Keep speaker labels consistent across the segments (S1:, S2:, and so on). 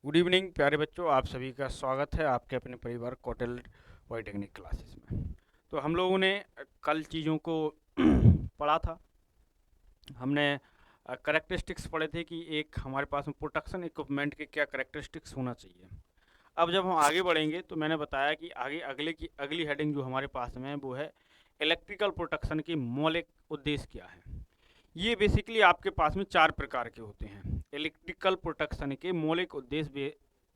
S1: Good evening प्यारे बच्चों, आप सभी का स्वागत है आपके अपने परिवार कौटिल्य पॉलिटेक्निक क्लासेस में। तो हम लोगों ने कल चीज़ों को पढ़ा था। हमने करेक्टरिस्टिक्स पढ़े थे कि एक हमारे पास में प्रोटेक्शन इक्विपमेंट के क्या करेक्टरिस्टिक्स होना चाहिए। अब जब हम आगे बढ़ेंगे तो मैंने बताया कि आगे अगली हेडिंग जो हमारे पास में है वो है इलेक्ट्रिकल प्रोटेक्शन की मौलिक उद्देश्य क्या है। ये बेसिकली आपके पास में 4 प्रकार के होते हैं। इलेक्ट्रिकल प्रोटेक्शन के मौलिक उद्देश्य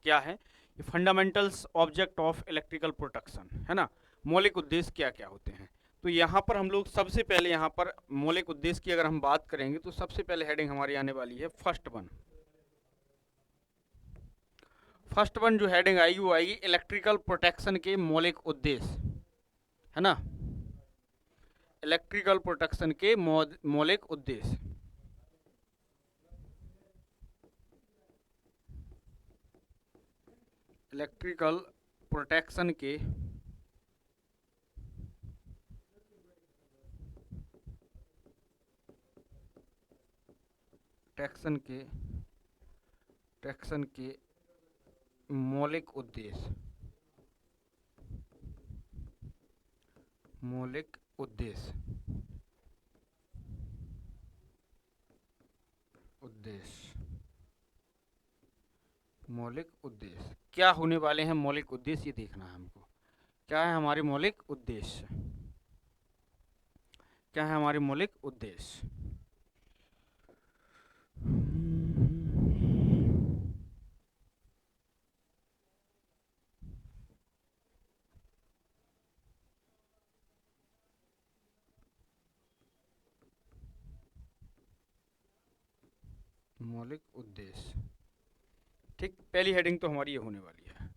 S1: क्या है, ये fundamentals object of electrical protection है ना। मौलिक उद्देश्य क्या क्या होते हैं, तो यहाँ पर हम लोग सबसे पहले यहाँ पर मौलिक उद्देश्य की अगर हम बात करेंगे तो सबसे पहले हेडिंग हमारी आने वाली है फर्स्ट वन जो हेडिंग आएगी वो आएगी इलेक्ट्रिकल प्रोटेक्शन के मौलिक उद्देश्य, है ना। इलेक्ट्रिकल प्रोटेक्शन के मौलिक उद्देश्य। इलेक्ट्रिकल प्रोटेक्शन के टेक्सन के मौलिक उद्देश्य। मौलिक उद्देश्य मौलिक उद्देश्य क्या होने वाले हैं। मौलिक उद्देश्य ये देखना है हमको, क्या है हमारे मौलिक उद्देश्य, क्या है हमारे मौलिक उद्देश्य। मौलिक उद्देश्य, ठीक। पहली हेडिंग तो हमारी ये होने वाली है।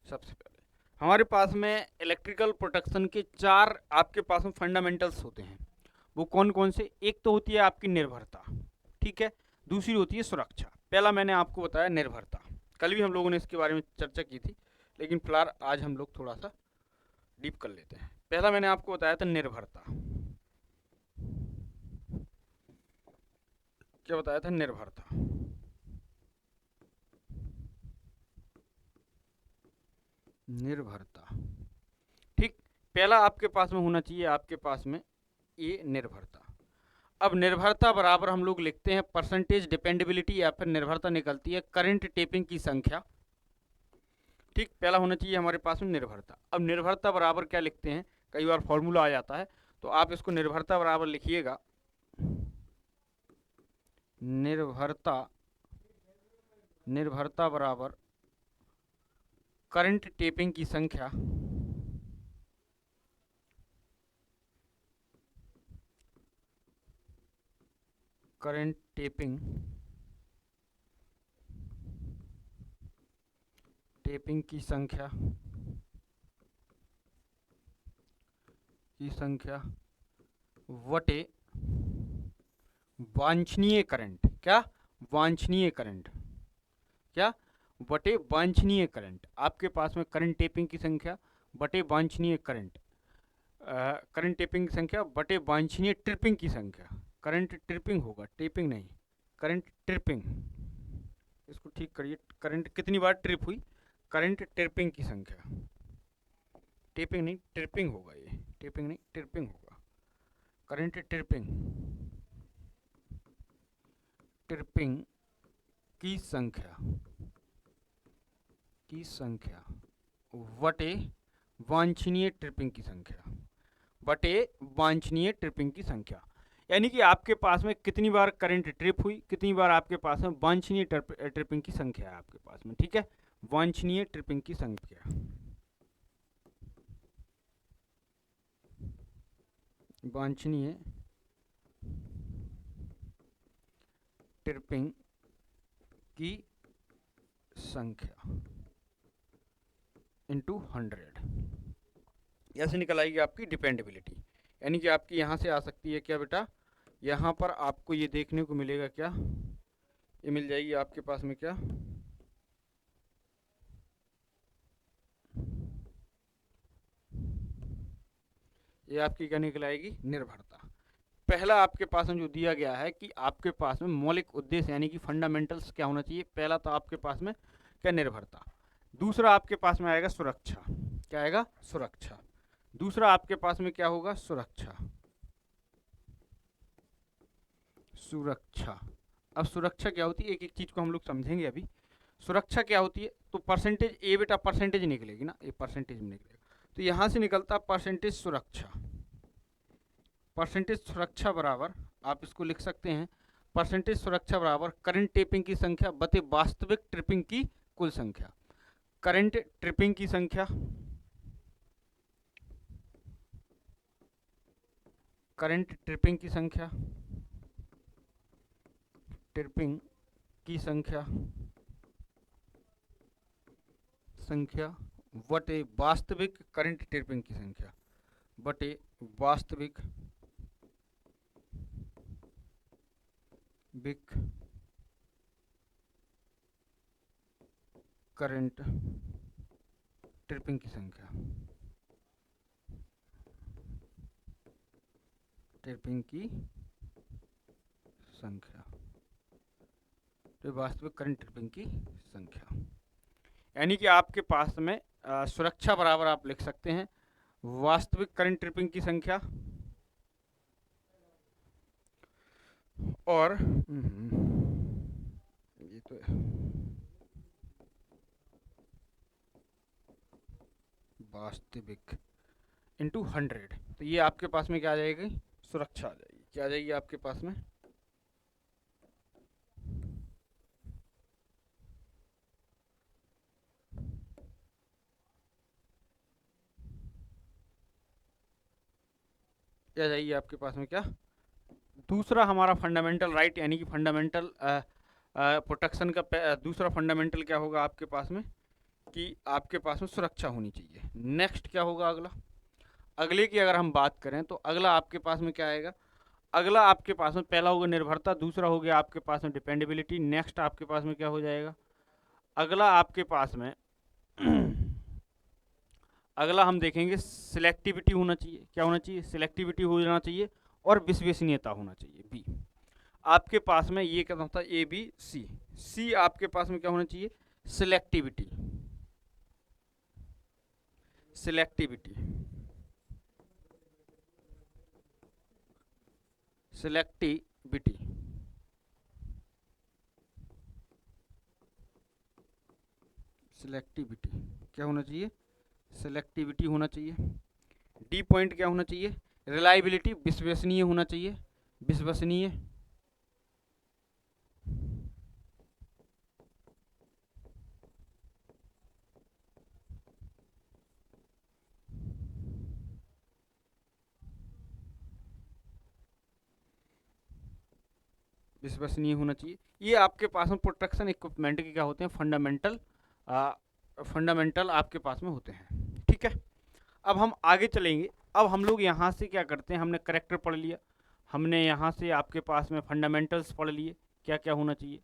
S1: सबसे पहले हमारे पास में इलेक्ट्रिकल प्रोटेक्शन के 4 आपके पास में फंडामेंटल्स होते हैं। वो कौन कौन से, एक तो होती है आपकी निर्भरता, ठीक है। दूसरी होती है सुरक्षा। पहला मैंने आपको बताया निर्भरता, कल भी हम लोगों ने इसके बारे में चर्चा की थी, लेकिन फिलहाल आज हम लोग थोड़ा सा डीप कर लेते हैं। पहला मैंने आपको बताया था निर्भरता। क्या बताया था? निर्भरता। निर्भरता, ठीक। पहला आपके पास में होना चाहिए आपके पास में ये निर्भरता। अब निर्भरता बराबर हम लोग लिखते हैं परसेंटेज डिपेंडेबिलिटी, या फिर निर्भरता निकलती है करंट टेपिंग की संख्या, ठीक। पहला होना चाहिए हमारे पास में निर्भरता। अब निर्भरता बराबर क्या लिखते हैं, कई बार फॉर्मूला आ जाता है, तो आप इसको निर्भरता बराबर लिखिएगा निर्भरता बराबर करंट टेपिंग की संख्या, करंट टेपिंग की संख्या वटे वांछनीय करंट, क्या वांछनीय करंट, क्या बटे वांछनीय करंट। आपके पास में करंट टेपिंग की संख्या बटे वांछनीय करंट, करंट टेपिंग की संख्या बटे वांछनीय ट्रिपिंग की संख्या। करंट ट्रिपिंग होगा, टेपिंग नहीं, करंट ट्रिपिंग। इसको ठीक करिए, करंट कितनी बार ट्रिप हुई, करंट ट्रिपिंग की संख्या। टेपिंग नहीं, ट्रिपिंग होगा, ये टेपिंग नहीं ट्रिपिंग होगा। करंट ट्रिपिंग की संख्या वटे वांछनीय ट्रिपिंग की संख्या, बटे वांछनीय ट्रिपिंग की संख्या। यानी कि आपके पास में कितनी बार करंट ट्रिप हुई, कितनी बार आपके पास में वांछनीय ट्रिपिंग की संख्या है आपके पास में, ठीक है। वांछनीय ट्रिपिंग की संख्या, वांछनीय ट्रिपिंग की संख्या इंटू 100, ऐसे निकल आएगी आपकी डिपेंडेबिलिटी। यानी कि आपकी यहाँ से आ सकती है क्या बेटा, यहाँ पर आपको ये देखने को मिलेगा क्या, ये मिल जाएगी आपके पास में क्या, ये आपकी क्या निकल आएगी, निर्भरता। पहला आपके पास में जो दिया गया है कि आपके पास में मौलिक उद्देश्य यानी कि फंडामेंटल्स क्या होना चाहिए। पहला तो आपके पास में क्या, निर्भरता। दूसरा आपके पास में आएगा सुरक्षा। क्या आएगा, सुरक्षा। दूसरा आपके पास में क्या होगा, सुरक्षा, सुरक्षा। अब सुरक्षा क्या होती है, एक एक चीज को हम लोग समझेंगे अभी। सुरक्षा क्या होती है, तो परसेंटेज, ए बेटा परसेंटेज निकलेगी ना, ये परसेंटेज में निकलेगा, तो यहां से निकलता परसेंटेज सुरक्षा। परसेंटेज सुरक्षा बराबर, आप इसको लिख सकते हैं, परसेंटेज सुरक्षा बराबर करंट टेपिंग की संख्या बटे वास्तविक ट्रिपिंग की कुल संख्या। करंट ट्रिपिंग की संख्या, करंट ट्रिपिंग की संख्या, ट्रिपिंग की संख्या, संख्या बटे वास्तविक करंट ट्रिपिंग की संख्या, बटे वास्तविक बिक करंट ट्रिपिंग की संख्या, ट्रिपिंग की संख्या, तो वास्तविक करंट ट्रिपिंग की संख्या। यानी कि आपके पास में सुरक्षा बराबर आप लिख सकते हैं वास्तविक करंट ट्रिपिंग की संख्या और ये तो वास्तविक इंटू 100, तो ये आपके पास में क्या आ जाएगी, सुरक्षा आ जाएगी। क्या आ जाएगी आपके पास में, क्या जाएगी आपके पास में, क्या। दूसरा हमारा फंडामेंटल राइट, यानी कि फंडामेंटल प्रोटेक्शन का दूसरा फंडामेंटल क्या होगा आपके पास में, कि आपके पास में सुरक्षा होनी चाहिए। नेक्स्ट क्या होगा अगला, अगले की अगर हम बात करें तो अगला आपके पास में क्या आएगा, अगला आपके पास में पहला होगा निर्भरता, दूसरा हो गया आपके पास में डिपेंडेबिलिटी, नेक्स्ट आपके पास में क्या हो जाएगा, अगला आपके पास में अगला हम देखेंगे सिलेक्टिविटी होना चाहिए। क्या होना चाहिए, सिलेक्टिविटी होना चाहिए और विश्वसनीयता होना चाहिए, बी। आपके पास में ये क्या होता है, ए बी सी, सी आपके पास में क्या होना चाहिए, सिलेक्टिविटी, सिलेक्टिविटी, सिलेक्टिविटी, सिलेक्टिविटी क्या होना चाहिए, सिलेक्टिविटी होना चाहिए। डी पॉइंट क्या होना चाहिए, रिलायबिलिटी, विश्वसनीय होना चाहिए, विश्वसनीय, विश्वसनीय होना चाहिए। ये आपके पास में प्रोटेक्शन इक्विपमेंट के क्या होते हैं, फंडामेंटल, फंडामेंटल आपके पास में होते हैं। ठीक है, अब हम आगे चलेंगे। अब हम लोग यहाँ से क्या करते हैं, हमने करेक्टर पढ़ लिया, हमने यहाँ से आपके पास में फंडामेंटल्स पढ़ लिए, क्या क्या होना चाहिए।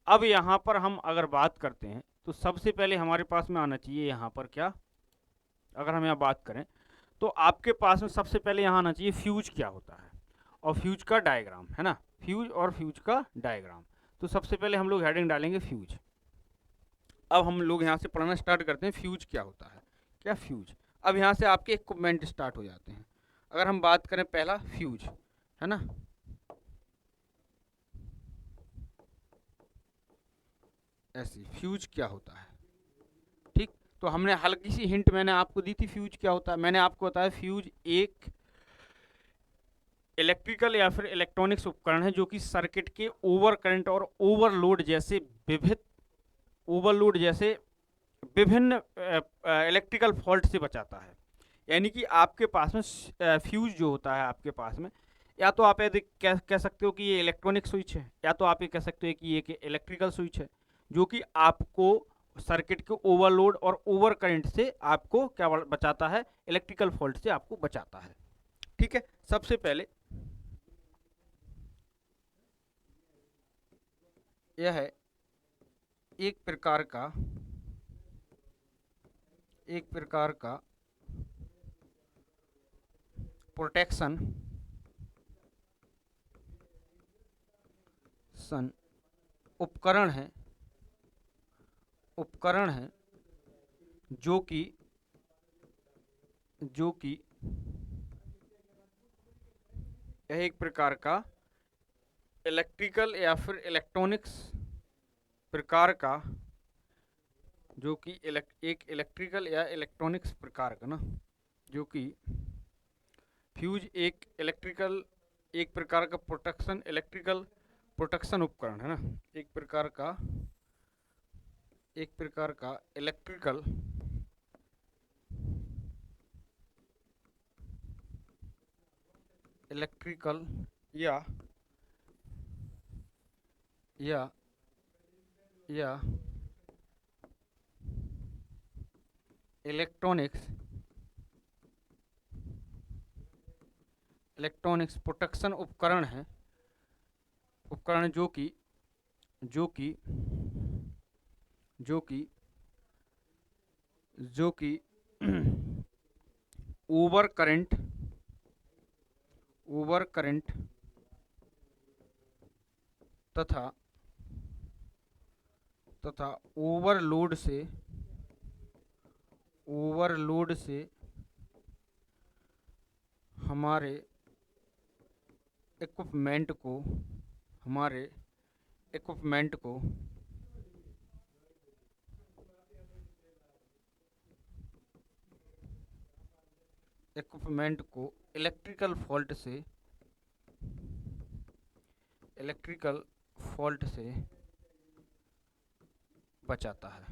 S1: अब यहाँ पर हम अगर बात करते हैं तो सबसे पहले हमारे पास में आना चाहिए यहाँ पर क्या, अगर हम यहाँ बात करें तो आपके पास में सबसे पहले यहाँ आना चाहिए फ्यूज क्या होता है और फ्यूज का डायग्राम, है ना, फ्यूज और फ्यूज का डायग्राम। तो सबसे पहले हम लोग हेडिंग डालेंगे फ्यूज। अब हम लोग यहाँ से पढ़ना स्टार्ट करते हैं फ्यूज क्या होता है, क्या फ्यूज। अब यहाँ से आपके इक्विपमेंट स्टार्ट हो जाते हैं। अगर हम बात करें पहला फ्यूज, है ना, ऐसी फ्यूज क्या होता है। ठीक, तो हमने हल्की सी हिंट मैंने आपको दी थी फ्यूज क्या होता है। मैंने आपको बताया फ्यूज एक इलेक्ट्रिकल या फिर इलेक्ट्रॉनिक्स उपकरण है जो कि सर्किट के ओवर करंट और ओवरलोड जैसे विभिन्न, ओवरलोड जैसे विभिन्न इलेक्ट्रिकल फॉल्ट से बचाता है। यानी कि आपके पास में फ्यूज जो होता है आपके पास में, या तो आप यदि कह सकते हो कि ये इलेक्ट्रॉनिक स्विच है, या तो आप ये कह सकते हो कि ये इलेक्ट्रिकल स्विच है जो कि आपको सर्किट के ओवरलोड और ओवर करंट से आपको क्या बचाता है, इलेक्ट्रिकल फॉल्ट से आपको बचाता है। ठीक है, सबसे पहले यह है एक प्रकार का, एक प्रकार का प्रोटेक्शन सन उपकरण है, उपकरण है जो कि यह एक प्रकार का इलेक्ट्रिकल या फिर इलेक्ट्रॉनिक्स प्रकार का, जो कि एक इलेक्ट्रिकल या इलेक्ट्रॉनिक्स प्रकार का ना, जो कि फ्यूज एक प्रकार का इलेक्ट्रिकल प्रोटेक्शन उपकरण है ना, एक प्रकार का इलेक्ट्रिकल या इलेक्ट्रॉनिक्स प्रोटेक्शन उपकरण है, जो कि ओवर करंट तथा ओवरलोड से हमारे इक्विपमेंट को इलेक्ट्रिकल फॉल्ट से बचाता है।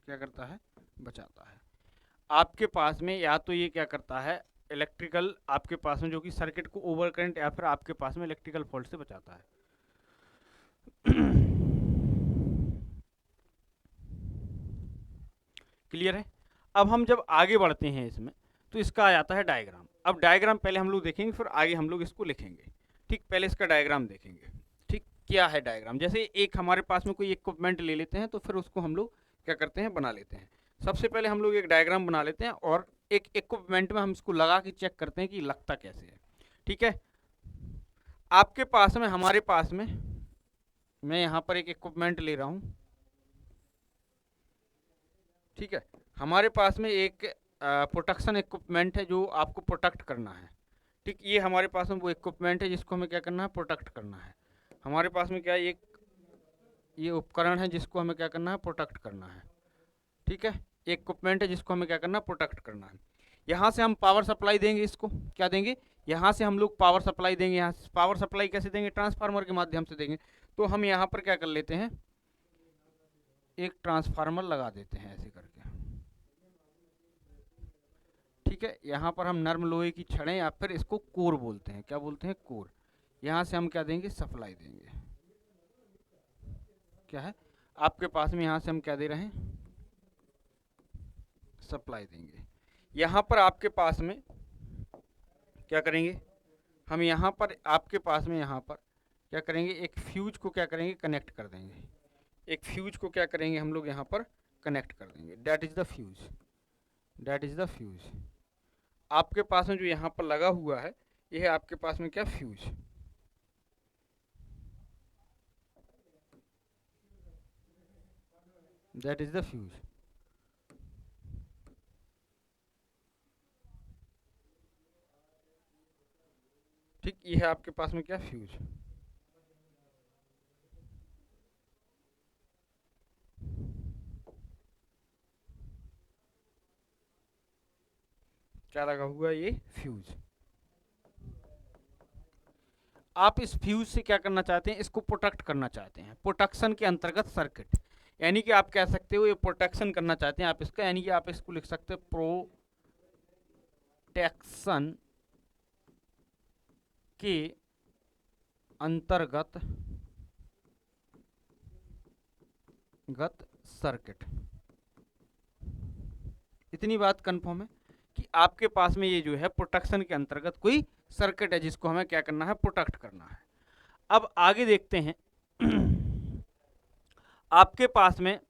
S1: क्या करता है? बचाता है। आपके पास में या तो ये क्या करता है, इलेक्ट्रिकल आपके पास में जो कि सर्किट को ओवर करंट या फिर आपके पास में इलेक्ट्रिकल फॉल्ट से बचाता है। क्लियर है? अब हम जब आगे बढ़ते हैं इसमें तो इसका आ जाता है डायग्राम। अब डायग्राम पहले हम लोग देखेंगे, फिर आगे हम लोग इसको लिखेंगे। ठीक, पहले इसका डायग्राम देखेंगे। ठीक, क्या है डायग्राम? जैसे एक हमारे पास में कोई इक्विपमेंट ले लेते हैं तो फिर उसको हम लोग क्या करते हैं, बना लेते हैं। सबसे पहले हम लोग एक डायग्राम बना लेते हैं और एक इक्विपमेंट में हम इसको लगा के चेक करते हैं कि लगता कैसे है। ठीक है, आपके पास में, हमारे पास में, मैं यहाँ पर एक इक्विपमेंट ले रहा हूँ। ठीक है, हमारे पास में एक प्रोटेक्शन इक्विपमेंट है जो आपको प्रोटेक्ट करना है। ठीक, ये हमारे पास में वो इक्विपमेंट है जिसको हमें क्या करना है, प्रोटेक्ट करना है। हमारे पास में क्या है, ये उपकरण है जिसको हमें क्या करना है, प्रोटेक्ट करना है। ठीक है, एक इक्विपमेंट है जिसको हमें क्या करना है, प्रोटेक्ट करना है। यहाँ से हम पावर सप्लाई देंगे, इसको क्या देंगे, यहाँ से हम लोग पावर सप्लाई देंगे। यहाँ से पावर सप्लाई कैसे देंगे, ट्रांसफार्मर के माध्यम से देंगे। तो हम यहाँ पर क्या कर लेते हैं, एक ट्रांसफार्मर लगा देते हैं ऐसे करके। ठीक है, यहाँ पर हम नर्म लोहे की छड़ें या फिर इसको कोर बोलते हैं। क्या बोलते हैं, कोर। यहाँ से हम क्या देंगे, सप्लाई देंगे। क्या है आपके पास में, यहाँ से हम क्या दे रहे हैं, सप्लाई देंगे। यहाँ पर आपके पास में क्या करेंगे, हम यहाँ पर आपके पास में यहाँ पर क्या करेंगे, एक फ्यूज को क्या करेंगे, कनेक्ट कर देंगे। एक फ्यूज को क्या करेंगे हम लोग यहाँ पर कनेक्ट कर देंगे। That is the fuse. आपके पास में जो यहाँ पर लगा हुआ है, यह है आपके पास में क्या, fuse. That is the fuse. ठीक, ये है आपके पास में क्या, फ्यूज। क्या लगा हुआ है, ये फ्यूज। आप इस फ्यूज से क्या करना चाहते हैं, इसको प्रोटेक्ट करना चाहते हैं। प्रोटेक्शन के अंतर्गत सर्किट, यानी कि आप कह सकते हो ये प्रोटेक्शन करना चाहते हैं आप इसका, यानी कि आप इसको लिख सकते हो प्रोटेक्शन के अंतर्गत सर्किट। इतनी बात कंफर्म है कि आपके पास में ये जो है प्रोटेक्शन के अंतर्गत कोई सर्किट है जिसको हमें क्या करना है, प्रोटेक्ट करना है। अब आगे देखते हैं। आपके पास में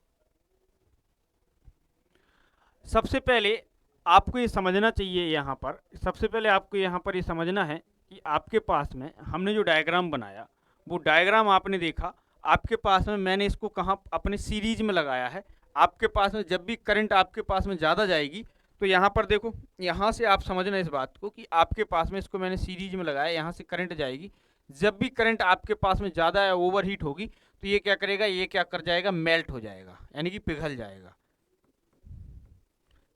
S1: सबसे पहले आपको ये समझना चाहिए, यहाँ पर सबसे पहले आपको यहाँ पर ये समझना है कि आपके पास में हमने जो डायग्राम बनाया, वो डायग्राम आपने देखा, आपके पास में मैंने इसको कहाँ अपने सीरीज में लगाया है। आपके पास में जब भी करंट आपके पास में ज़्यादा जाएगी, तो यहाँ पर देखो, यहाँ से आप समझना इस बात को कि आपके पास में इसको मैंने सीरीज में लगाया, यहाँ से करंट जाएगी। जब भी करंट आपके पास में ज़्यादा या ओवरहीट होगी, तो ये क्या करेगा, ये क्या कर जाएगा, मेल्ट हो जाएगा, यानी कि पिघल जाएगा,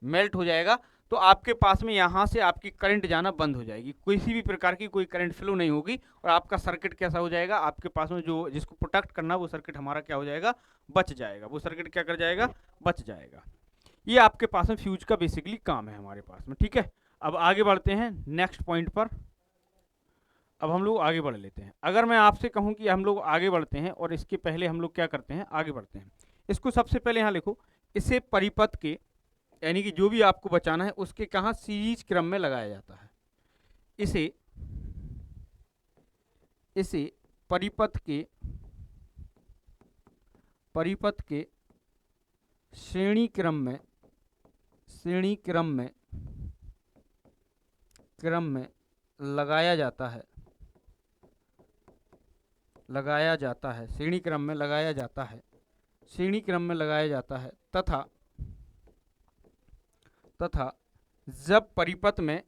S1: मेल्ट हो जाएगा। तो आपके पास में यहाँ से आपकी करंट जाना बंद हो जाएगी, किसी भी प्रकार की कोई करंट फ्लो नहीं होगी, और आपका सर्किट कैसा हो जाएगा, आपके पास में जो जिसको प्रोटेक्ट करना, वो सर्किट हमारा क्या हो जाएगा, बच जाएगा, वो सर्किट क्या कर जाएगा, बच जाएगा। ये आपके पास में फ्यूज का बेसिकली काम है हमारे पास में, ठीक है। अब आगे बढ़ते हैं नेक्स्ट पॉइंट पर। अब हम लोग आगे बढ़ लेते हैं। अगर मैं आपसे कहूं कि हम लोग आगे बढ़ते हैं, और इसके पहले हम लोग क्या करते हैं, आगे बढ़ते हैं, इसको सबसे पहले यहाँ लिखो, इसे परिपथ के, यानी कि जो भी आपको बचाना है उसके कहाँ सीरीज क्रम में लगाया जाता है। इसे इसे परिपथ के श्रेणी क्रम में लगाया जाता है, श्रेणी क्रम में लगाया जाता है, तथा जब परिपथ में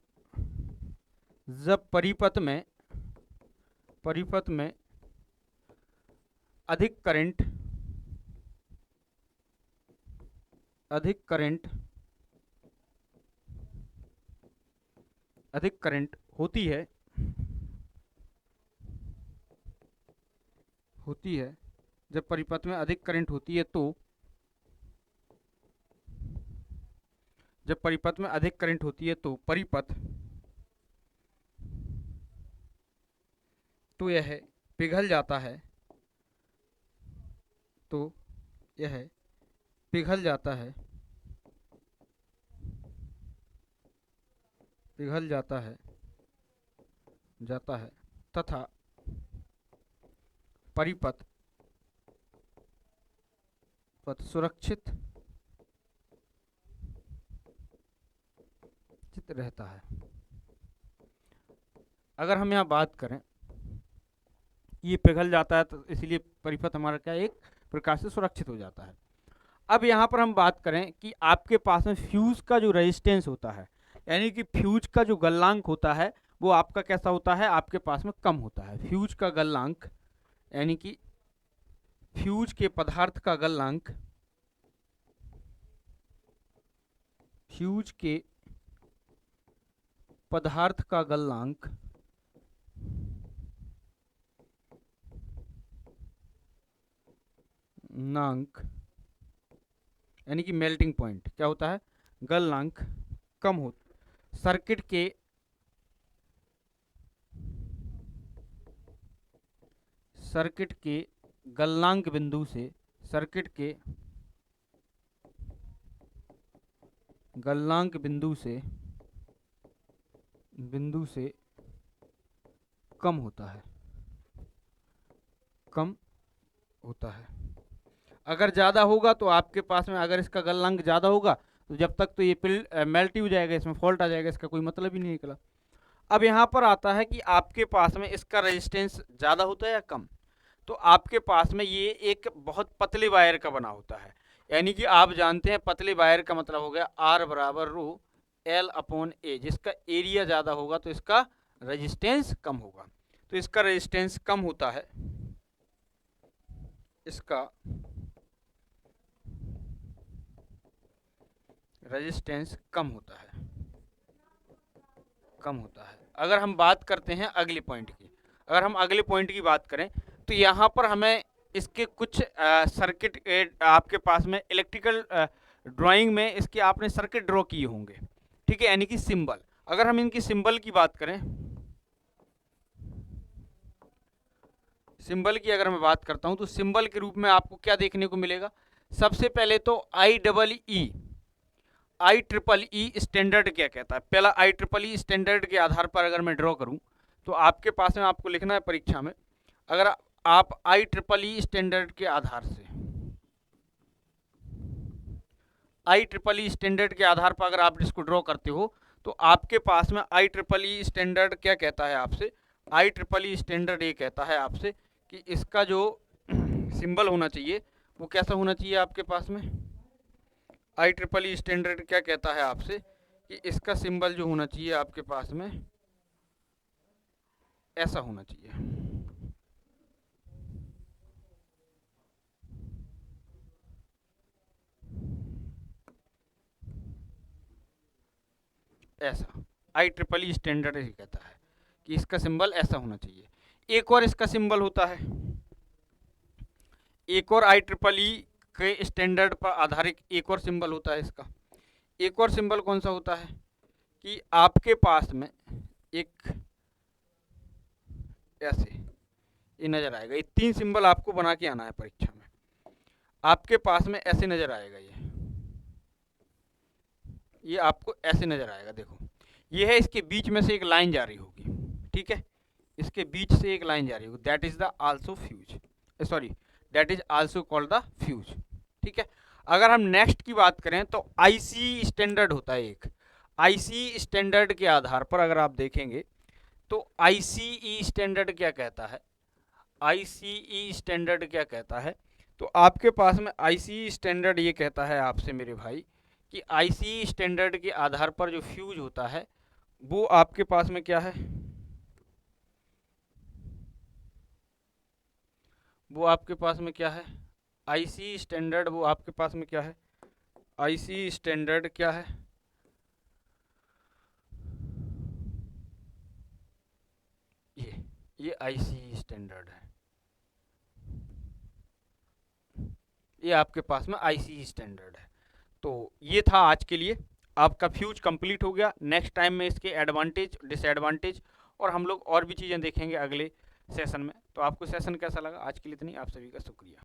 S1: अधिक करंट होती है, जब परिपथ में अधिक करंट होती है, तो परिपथ तो यह पिघल जाता है, तथा परिपथ सुरक्षित रहता है। अगर हम यहाँ बात करें, ये पिघल जाता है, तो इसलिए परिपथ हमारा क्या एक प्रकार से सुरक्षित हो जाता है। अब यहाँ पर हम बात करें कि आपके पास में फ्यूज का जो रेजिस्टेंस होता है, यानी कि फ्यूज का जो गलनांक होता है, वो आपका कैसा होता है, आपके पास में कम होता है। फ्यूज का गलनांक, यानी कि फ्यूज के पदार्थ का गलनांक, यानी कि मेल्टिंग पॉइंट क्या होता है, गलनांक कम हो, सर्किट के गलनांक बिंदु से कम होता है। अगर ज़्यादा होगा तो आपके पास में, अगर इसका गलनांक ज़्यादा होगा, तो जब तक तो ये मेल्ट ही हो जाएगा, इसमें फॉल्ट आ जाएगा, इसका कोई मतलब ही नहीं निकला। अब यहाँ पर आता है कि आपके पास में इसका रेजिस्टेंस ज़्यादा होता है या कम। तो आपके पास में ये एक बहुत पतले वायर का बना होता है, यानी कि आप जानते हैं पतले वायर का मतलब हो गया R बराबर रो L/A, जिसका एरिया ज़्यादा होगा तो इसका रेजिस्टेंस कम होगा। तो इसका रेजिस्टेंस कम होता है, कम होता है। अगर हम बात करते हैं अगले पॉइंट की, बात करें, तो यहाँ पर हमें इसके कुछ सर्किट आपके पास में इलेक्ट्रिकल ड्राइंग में इसके आपने सर्किट ड्रॉ किए होंगे, ठीक है, यानी कि सिंबल। अगर हम इनकी सिंबल की बात करें, सिंबल की अगर मैं बात करता हूं, तो सिंबल के रूप में आपको क्या देखने को मिलेगा, सबसे पहले तो IEEE स्टैंडर्ड क्या कहता है। पहला IEEE स्टैंडर्ड के आधार पर अगर मैं ड्रॉ करूं, तो आपके पास में आपको लिखना है परीक्षा में, अगर आप IEEE स्टैंडर्ड के आधार पर अगर आप इसको ड्रॉ करते हो, तो आपके पास में IEEE स्टैंडर्ड क्या कहता है आपसे, IEEE स्टैंडर्ड ये कहता है आपसे कि इसका जो सिंबल होना चाहिए वो कैसा होना चाहिए आपके पास में। IEEE स्टैंडर्ड क्या कहता है आपसे कि इसका सिंबल जो होना चाहिए आपके पास में ऐसा होना चाहिए। ऐसा IEEE स्टैंडर्ड ही कहता है कि इसका सिंबल ऐसा होना चाहिए। एक और इसका सिंबल होता है, एक और IEEE के स्टैंडर्ड पर आधारित एक और सिंबल होता है इसका। एक और सिंबल कौन सा होता है कि आपके पास में एक ऐसे ये नजर आएगा। ये 3 सिंबल आपको बना के आना है परीक्षा में। आपके पास में ऐसे नजर आएगा, ये आपको ऐसे नजर आएगा। देखो ये है, इसके बीच में से एक लाइन जा रही होगी, ठीक है, इसके बीच से एक लाइन जा रही होगी, that is the also fuse, sorry that is also called the fuse, ठीक है। अगर हम नेक्स्ट की बात करें तो आईसी स्टैंडर्ड होता है एक। आईसी स्टैंडर्ड के आधार पर अगर आप देखेंगे तो आईसीई स्टैंडर्ड क्या कहता है, आईसीई स्टैंडर्ड क्या कहता है, तो आपके पास में आईसीई स्टैंडर्ड ये कहता है आपसे मेरे भाई कि आईसीई स्टैंडर्ड के आधार पर जो फ्यूज होता है वो आपके पास में क्या है, वो आपके पास में क्या है, आईसीई स्टैंडर्ड वो आपके पास में क्या है, आईसीई स्टैंडर्ड क्या है, ये आईसीई स्टैंडर्ड है, ये आपके पास में आईसीई स्टैंडर्ड है। तो ये था आज के लिए, आपका फ्यूज कंप्लीट हो गया। नेक्स्ट टाइम में इसके एडवांटेज डिसएडवांटेज और हम लोग और भी चीज़ें देखेंगे अगले सेशन में। तो आपको सेशन कैसा लगा, आज के लिए इतनी, आप सभी का शुक्रिया।